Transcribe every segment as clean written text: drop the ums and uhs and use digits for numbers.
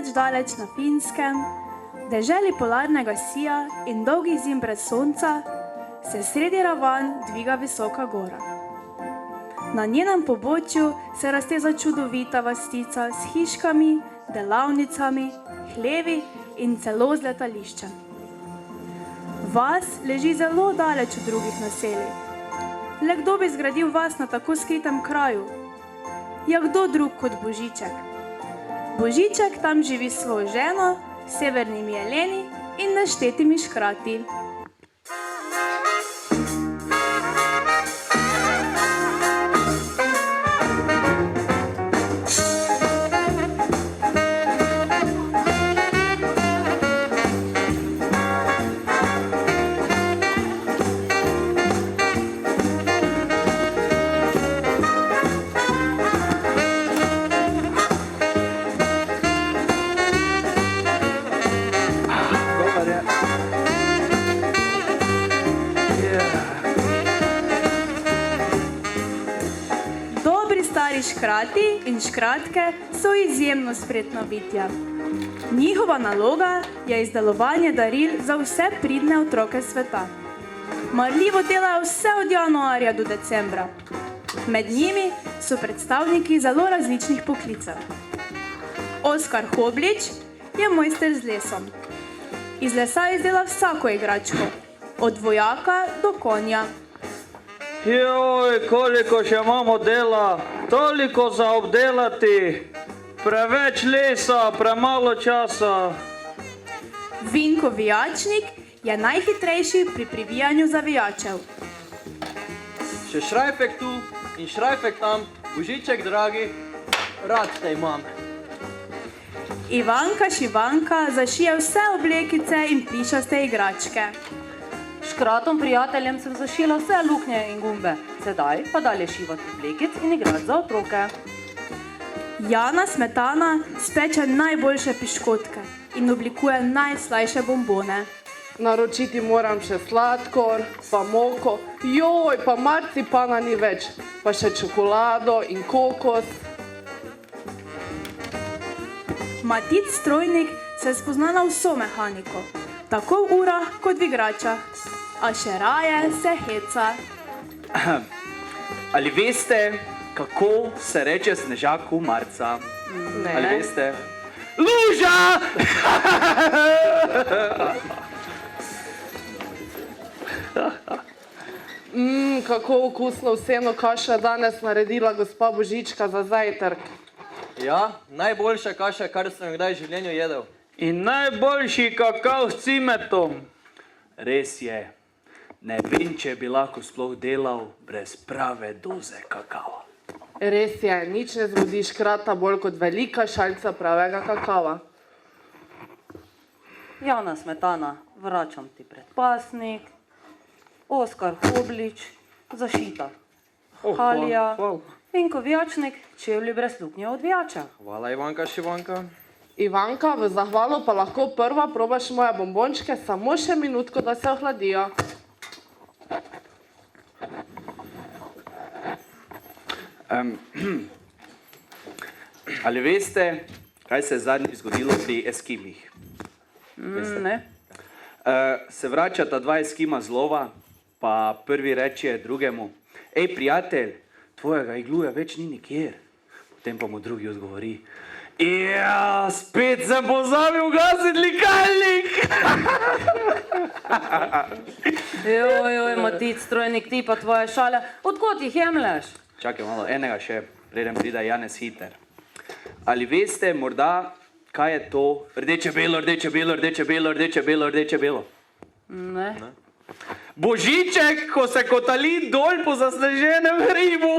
daleč na Finskem, deželi polarnega sija in dolgih zim brez sonca, se sredi Ravan dviga visoka gora. Na njenem pobočju se razteza čudovita vastica s hiškami, delavnicami, hlevi in celo z letališčem. Vas leži zelo daleč od drugih naselij. Le kdo bi zgradil vas na tako skritem kraju? Ja, kdo drug kot Božiček? Božiček tam živi s svojo ženo, severnimi jeleni in naštetimi škrati. Škrati in škratke so izjemno spretna bitja. Njihova naloga je izdelovanje daril za vse pridne otroke sveta. Marljivo delajo vse od januarja do decembra. Med njimi so predstavniki zelo različnih poklicev. Oskar Hoblič je mojster z lesom. Iz lesa izdela vsako igračko, od vojaka do konja. Joj, koliko še imamo dela, toliko za obdelati, preveč lesa, premalo časa. Vinko Vijačnik je najhitrejši pri privijanju zavijačev. Še šrajfek tu in šrajfek tam, Božiček dragi, rad te imam. Ivanka Šivanka zašije vse oblekice in plišaste igračke. Škratom prijateljem sem zašila vse luknje in gumbe, sedaj pa dalje šivati oblekic in igrati za otroke. Jana Smetana speče najboljše piškotke in oblikuje najslajše bombone. Naročiti moram še sladkor, pa moko, joj, pa marcipana ni več, pa še čokolado in kokos. Matic Strojnik se spozna na vso mehaniko, tako v urah kot v igračah, a še raje se heca. Ali veste, kako se reče snežaku marca? Ne. Ali veste? Luža! Kako okusno vseeno kaša danes naredila gospa Božička za zajtrk. Ja, najboljša kaša, kar sem kdaj v življenju jedel. In najboljši kakav s cimetom. Res je. Ne vem, če bi lahko sploh delal brez prave doze kakava. Res je, nič ne zbudi škrata bolj kot velika šalca pravega kakava. Jana Smetana, vračam ti predpasnik. Oskar Hoblič, zašita. Halija. Vinko Vijačnik, čevlji brez luknje od vijača. Hvala, Ivanka Šivanka. Ivanka, v zahvalo pa lahko prva probaš moje bombončke, samo še minutko, da se ohladijo. Ali veste, kaj se je zadnjič zgodilo pri Eskimih? Ne. Se vračata dva Eskima z lova, pa prvi reče drugemu: Ej, prijatelj, tvojega igluja več ni nikjer. Potem pa mu drugi odgovori: Ja, spet sem pozabil gasiti likalnik! Joj, Matic Strojnik, ti pa tvoje šale, odkot jih jemlješ? Čakaj malo, enega še, preden pride Janez Hiter. Ali veste morda, kaj je to rdeče-belo, rdeče-belo, rdeče-belo, rdeče-belo, rdeče-belo? Ne. Božiček, ko se kotali dol po zasneženem hribu.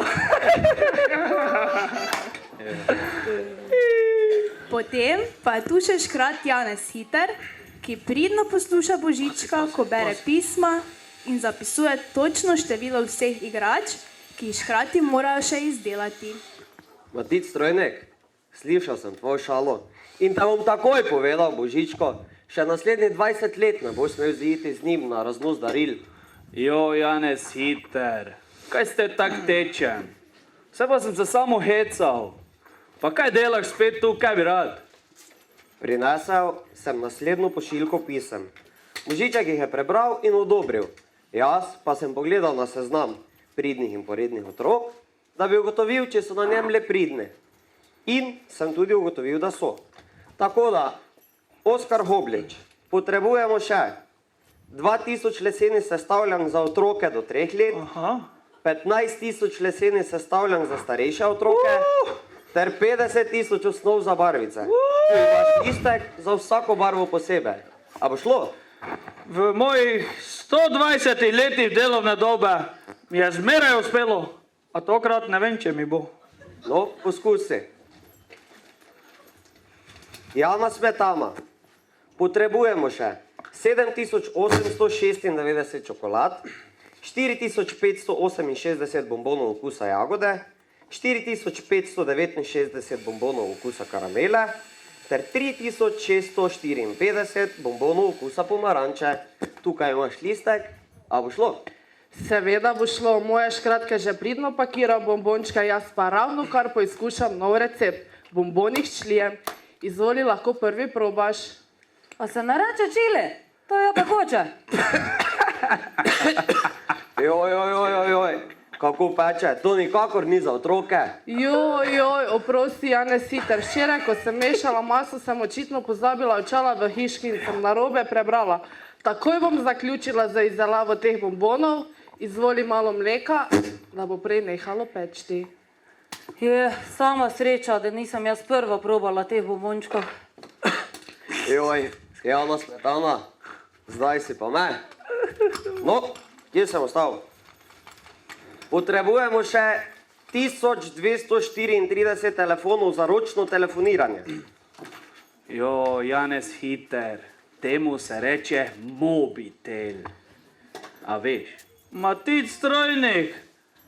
Potem pa je tu še škrat Janez Hiter, ki pridno posluša Božička, ko bere pisma in zapisuje točno število vseh igrač, ki jih škrati morajo še izdelati. Matic Strojnek, slišal sem tvojo šalo in te bom takoj povedal, Božičko, še naslednjih 20 let ne boš smel ziti z njim na raznos daril. Jo, Janez Hiter, kaj ste tak tečen? Vse pa sem se samo hecal. Pa kaj delaš spet tu, kaj bi rad? Prinesel sem naslednjo pošiljko pisem. Božiček jih je prebral in odobril. Jaz pa sem pogledal na seznam pridnih in porednih otrok, da bi ugotovil, če so na njem le pridni. In sem tudi ugotovil, da so. Tako da, Oskar Hoblič, potrebujemo še 2000 lesenih sestavljank za otroke do 3 let, 15 000 lesenih sestavljank za starejše otroke, ter 50 000 osnov za barvice. Tu imaš listek za vsako barvo posebej. A bo šlo? V mojih 120 letih delovne dobe mi je zmeraj uspelo, a tokrat ne vem, če mi bo. No, poskusi. Jana Smetana. Potrebujemo še 7896 čokolad, 4568 bombonov okusa jagode, 4569 bombonov okusa karamele ter 3654 bombonov okusa pomaranče. Tukaj imaš listek, a bo šlo? Seveda bo šlo, moje škratke že pridno pakiral bombončka, jaz pa ravno kar poizkušam nov recept. Bombonih člijem. Izvoli, lahko prvi probaš. A se ne reče čile? To je kakoče. Joj, kako peče, to nikakor ni za otroke. Joj, oprosti, Janez Siter. Včeraj, ko sem mešala maso, sem očitno pozabila očala v hiški in sem narobe prebrala. Takoj bom zaključila za izdelavo teh bombonov. Izvoli malo mleka, da bo prej nehalo pečti. Je sama sreča, da nisem jaz prva probala teh bombončkov. Joj, Jana Smetana, zdaj si pa me. No, kje sem ostal? Potrebujemo še 1234 telefonov za ročno telefoniranje. Jo, Janez Hiter, temu se reče mobitel. A veš? Matic Strojnik,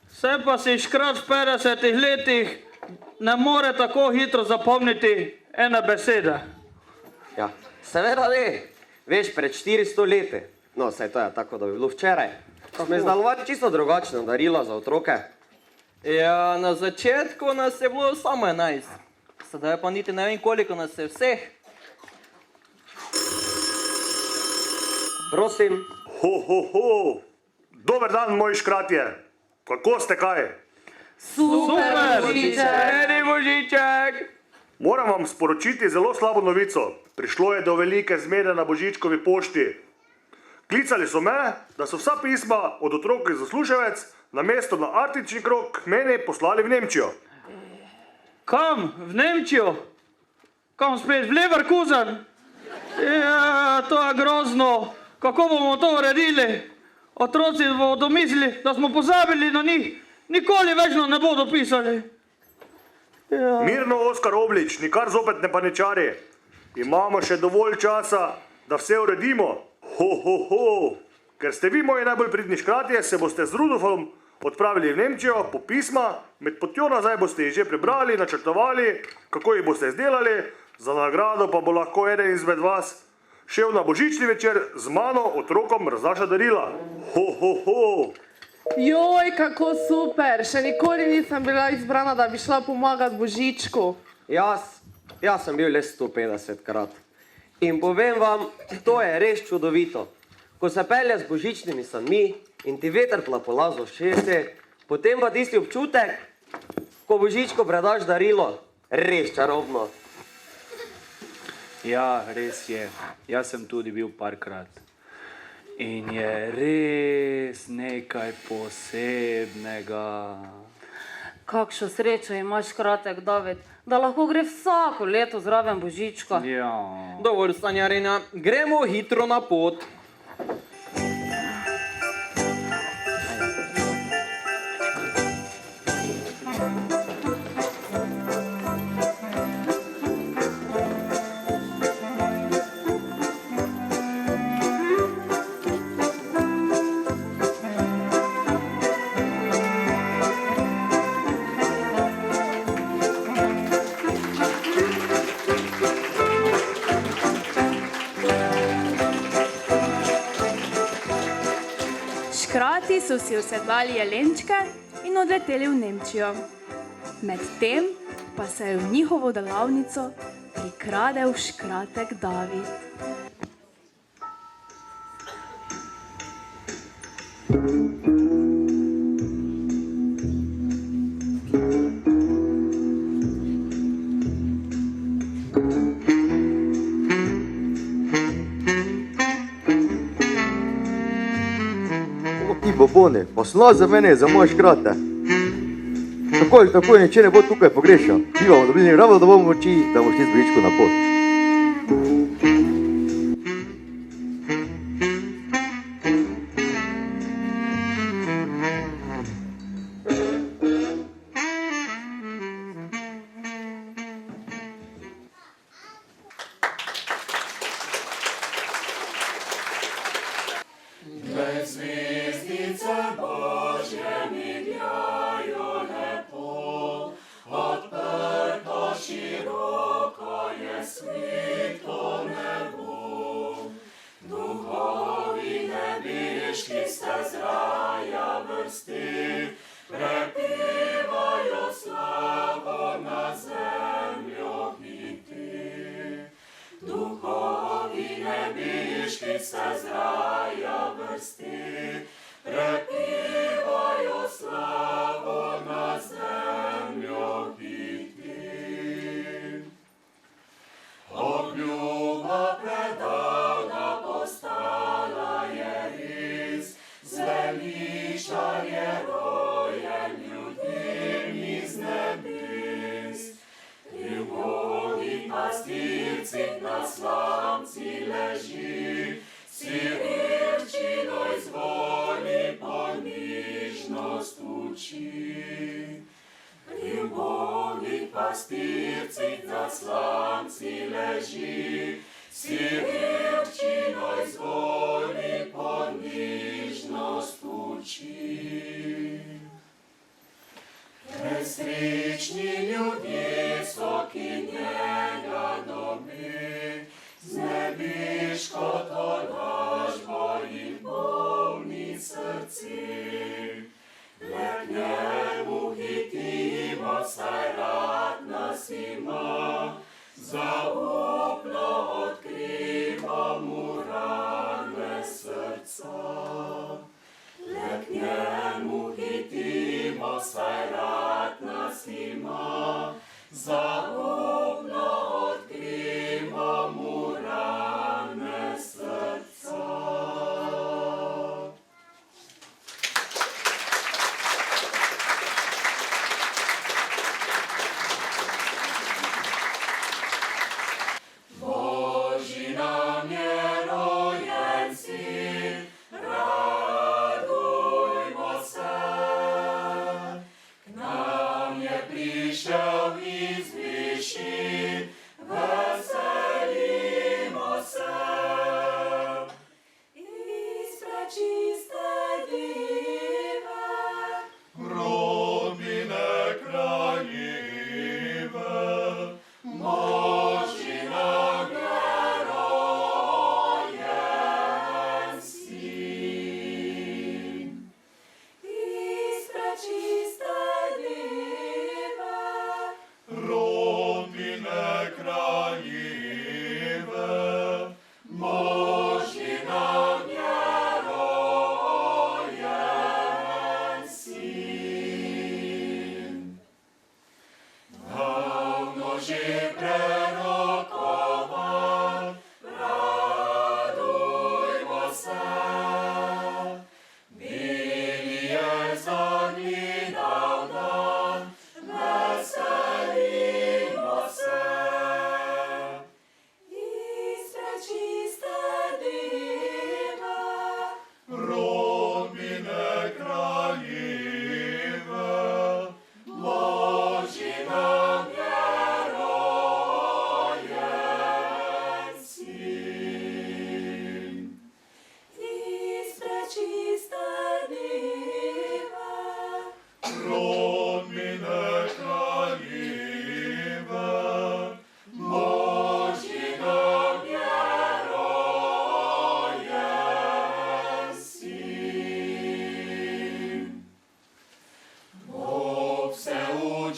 se pa si škrat v 50 letih ne more tako hitro zapomniti ene besede. Ja, seveda ne. Veš, pred 400 leti, no, saj to je tako, da bi bilo včeraj, smo izdelovali čisto drugačna darila za otroke. Ja, na začetku nas je bilo samo 11. Sedaj pa niti ne vem, koliko nas je vseh. Prosim. Ho. Dober dan, moji škratje. Kako ste kaj? Super, Božiček. Eni Božiček! Moram vam sporočiti zelo slabo novico. Prišlo je do velike zmede na Božičkovi pošti. Klicali so me, da so vsa pisma od otrok iz Zasluševec namesto na Artični krog meni poslali v Nemčijo. Kam? V Nemčijo? Kam spet? V Leverkusen? Ja, to je grozno. Kako bomo to uredili? Otroci bodo mislili, da smo pozabili na njih. Nikoli več nam ne bodo pisali. Ja. Mirno, Oskar Oblič, nikar zopet ne paničari. Imamo še dovolj časa, da vse uredimo. Ho. Ker ste vi moji najbolj pridni škratje, se boste z Rudolfom odpravili v Nemčijo po pisma, med potjo nazaj boste jih že prebrali, načrtovali, kako jih boste izdelali, za nagrado pa bo lahko eden izmed vas šel na božični večer z mano otrokom razdaša darila. Ho. Joj, kako super. Še nikoli nisem bila izbrana, da bi šla pomagati Božičku. Jaz sem bil le 150 krat. In povem vam, to je res čudovito. Ko se pelje z božičnimi sanmi in ti veter plapola z ušesi, potem pa tisti občutek, ko Božičku predaš darilo, res čarobno. Ja, res je. Jaz sem tudi bil parkrat. In je res nekaj posebnega. Kakšno srečo imaš, kratek David, da lahko gre vsako leto zraven Božička. Ja. Dovolj, sanjarina, gremo hitro na pot. Škrati so si usedlali jelenčke in odleteli v Nemčijo. Medtem pa se je v njihovo delavnico prikradel škratek David. Ti bobone, posla za mene, za moje škrate. Takoj, če ne bo tukaj pogrešal. Mi bomo dobili ravno dovolj moči, da boš ti z bojičko na pot.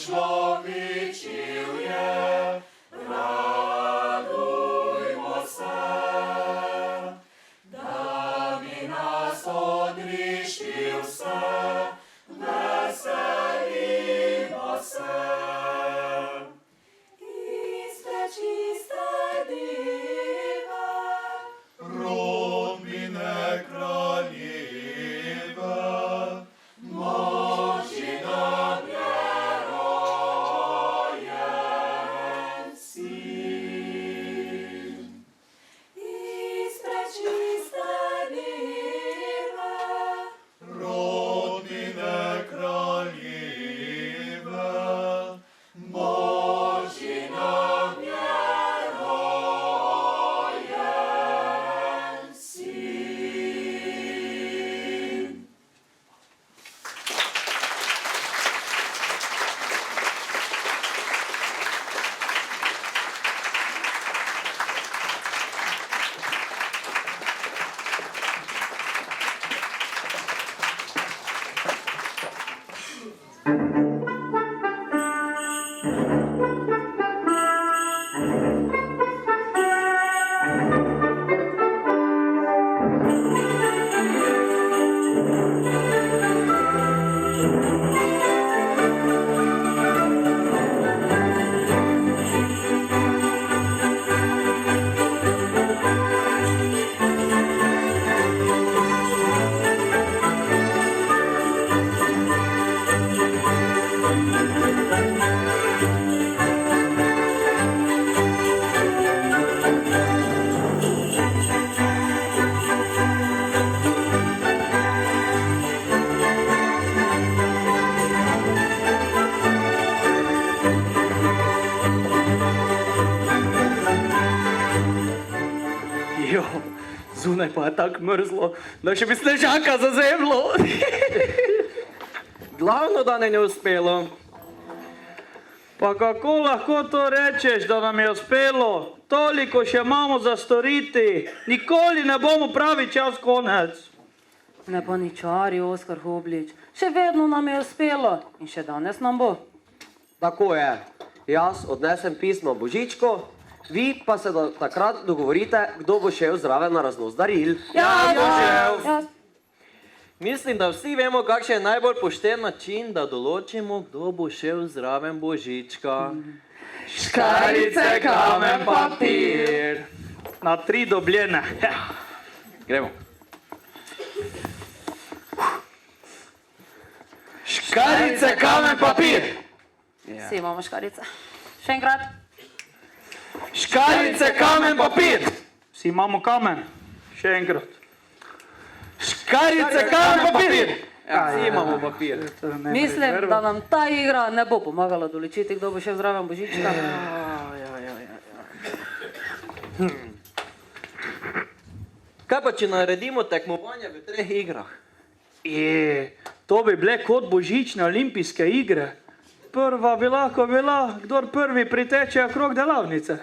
Człowieczył je, Jo, zunaj pa je tako mrzlo, da še bi snežaka zazemlo. Glavno, da ne uspelo. Pa kako lahko to rečeš, da nam je uspelo? Toliko še imamo za storiti. Nikoli ne bomo pravi čas konec. Ne paničari, Oskar Hoblič. Še vedno nam je uspelo in še danes nam bo. Tako je. Jaz odnesem pismo Božičko, vi pa se do takrat dogovorite, kdo bo šel zraven na raznos daril. Ja. Mislim, da vsi vemo, kakšen je najbolj pošten način, da določimo, kdo bo šel zraven Božička. Škarjice, kamen, papir. Na 3 dobljene. Gremo. Škarjice, kamen, papir. Vsi imamo škarice. Še enkrat. Škarjice, kamen, papir. Vsi imamo kamen. Še enkrat. Škarjice, kamen, papir. Ja, vsi imamo papir. Mislim, da nam ta igra ne bo pomagala določiti, kdo bo šel zraven Božička. Kaj pa, če naredimo tekmovanje v 3 igrah? To bi bile kot božične olimpijske igre. Prva bi lahko bila, kdor prvi priteče okrog delavnice.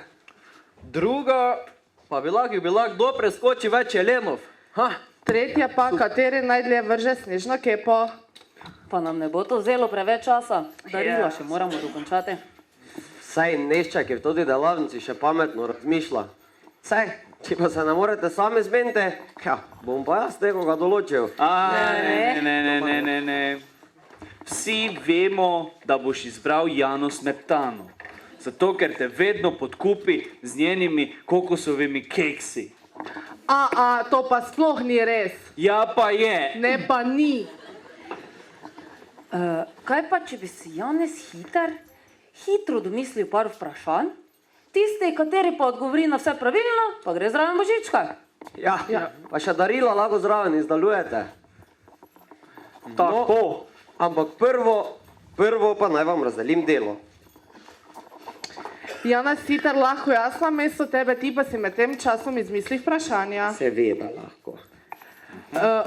Druga pa bi lahko bila, kdo preskoči več jelenov. Tretja pa, kateri najdlje vrže snežno kepo. Pa nam ne bo to vzelo preveč časa. Darila še moramo dokončati. Saj neščak je v toti delavnici še pametno razmišlja. Saj, če pa se ne morete sami zmeniti, ja, bom pa jaz nekoga določil. Ne. Vsi vemo, da boš izbral Jano Smetano. Zato, ker te vedno podkupi z njenimi kokosovimi keksi. To pa sploh ni res. Ja pa je. Ne pa ni. Kaj pa, če bi si Janez hitro domislil par vprašanj, tisti, kateri pa odgovori na vse pravilno, pa gre zraven Božička. Ja, pa še darila lahko zraven izdelujete. Tako. Ampak prvo pa naj vam razdelim delo. Janez Siter, lahko jaz na mesto tebe, ti pa si med tem časom izmisli vprašanja. Seveda lahko.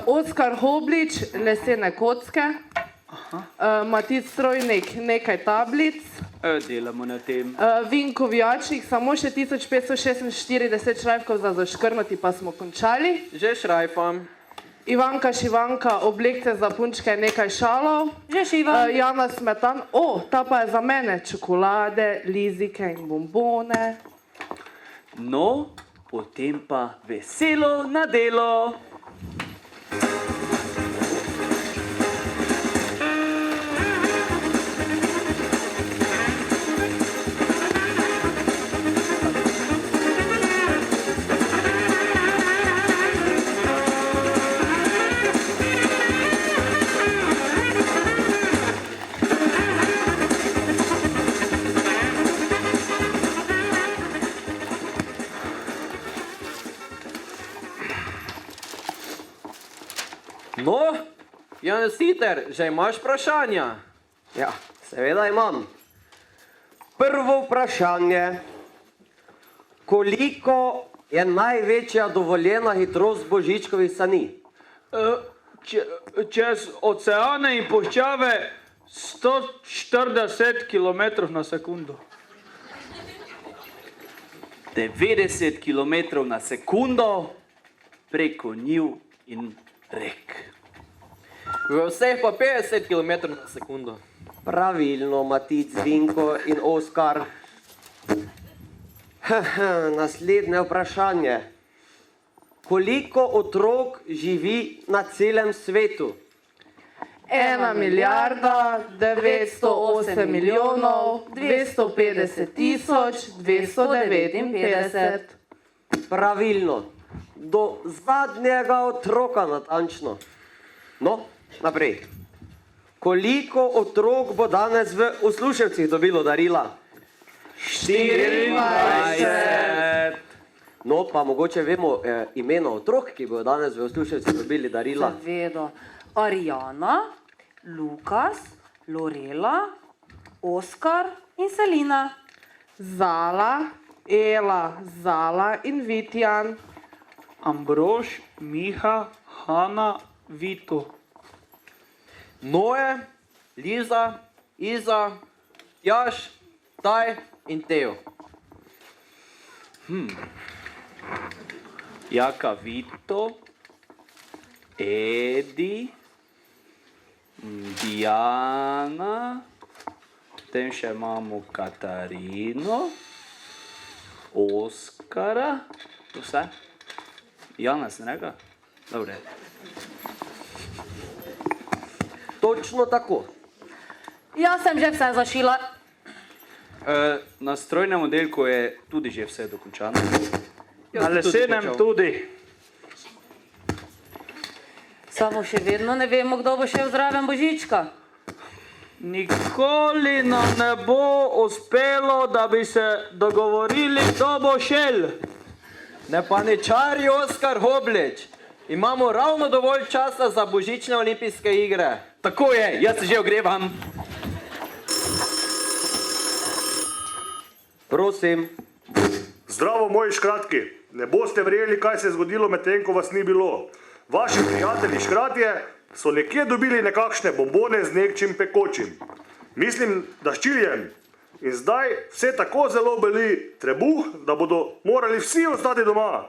Oskar Hoblič, lesene kocke. Matic Strojnik, nekaj tablic. Delamo na tem. Vinko Vijačnik, samo še 1546 šrajfkov za zaškrnati, pa smo končali. Že šrajfam. Ivanka Šivanka, oblekce za punčke, nekaj šalov. Že šivam. Jana Smetan, ta pa je za mene, čokolade, lizike in bombone. No, potem pa veselo na delo. No, Janez Siter, že imaš vprašanja? Ja, seveda imam. Prvo vprašanje. Koliko je največja dovoljena hitrost Božičkovih sani? Čez oceane in puščave 140 km na sekundo. 90 km na sekundo preko njiv in rek. V vseh pa 50 km na sekundo. Pravilno, Matic, Vinko in Oskar. Naslednje vprašanje. Koliko otrok živi na celem svetu? 1 milijarda 908 milijonov 250 tisoč 259. Pravilno. Do zadnjega otroka natančno. No, naprej. Koliko otrok bo danes v Usluševcih dobilo darila? 24. No, pa mogoče vemo imena otrok, ki bodo danes v Usluševcih dobili darila. Seveda. Arijana, Lukas, Lorela, Oskar in Selina. Zala, Ela, Zala in Vitjan. Ambrož, Miha, Hana, Vito. Noe, Liza, Iza, Jaš, Taj in Teo. Jaka, Vito, Edi, Diana, potem še imamo Katarino, Oskara, to vse? Jana sem rekel? Dobre. Točno tako. Jaz sem že vse zašila. Na strojnem oddelku je tudi že vse dokončano. Na lesenem tudi. Samo še vedno ne vemo, kdo bo šel zraven Božička. Nikoli nam ne bo uspelo, da bi se dogovorili, kdo bo šel. Ne paničari, Oskar Hoblič. Imamo ravno dovolj časa za božične olimpijske igre. Tako je, jaz se že ogrevam. Prosim. Zdravo, moji škratki. Ne boste verjeli, kaj se je zgodilo medtem, ko vas ni bilo. Vaši prijatelji škratje so nekje dobili nekakšne bombone z nečim pekočim. Mislim, da s čilijem. In zdaj vse tako zelo boli trebuh, da bodo morali vsi ostati doma.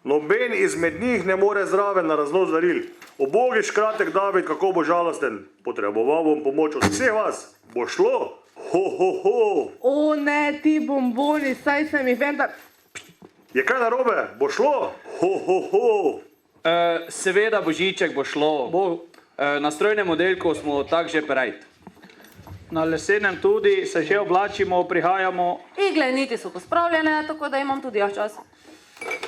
Noben izmed njih ne more zraven na raznos daril. Ubogi škratek David, kako bo žalosten. Potreboval bom pomoč od vseh vas. Bo šlo? Ho, ho, ho. O ne, ti bomboni, saj sem jih vendar... Je kaj narobe? Bo šlo? Ho, ho, ho. Seveda Božiček bo šlo. Na strojnem oddelku smo tak že perajt. Na lesenem tudi, se že oblačimo, prihajamo. Igle niti so pospravljene, tako da imam tudi jaz čas.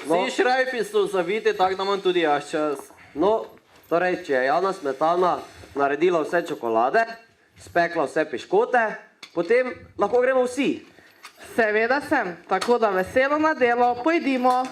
Vsi šrajfi so zaviti, tako da imam tudi jaz čas. No, torej, če je Jana Smetana naredila vse čokolade, spekla vse piškote, potem lahko gremo vsi. Seveda sem, tako da veselo na delo, pojdimo.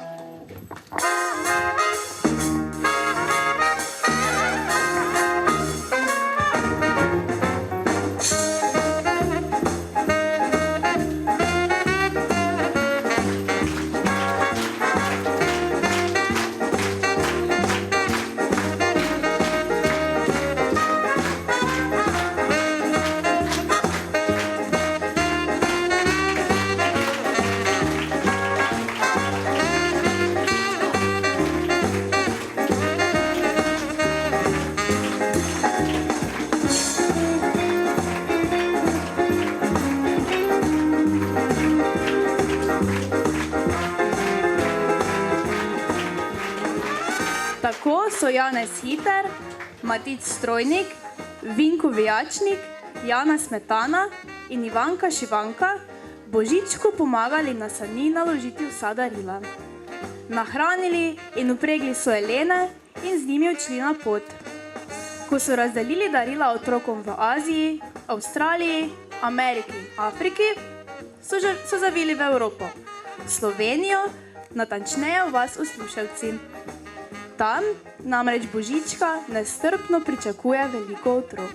Tako so Janez Hiter, Matic Strojnik, Vinko Vijačnik, Jana Smetana in Ivanka Šivanka Božičku pomagali na sani naložiti vsa darila. Nahranili in upregli so Elene in z njimi odšli na pot. Ko so razdelili darila otrokom v Aziji, Avstraliji, Ameriki in Afriki, so zavili v Evropo, Slovenijo, natančneje v vas Usluševci. Tam namreč Božička nestrpno pričakuje veliko otrok.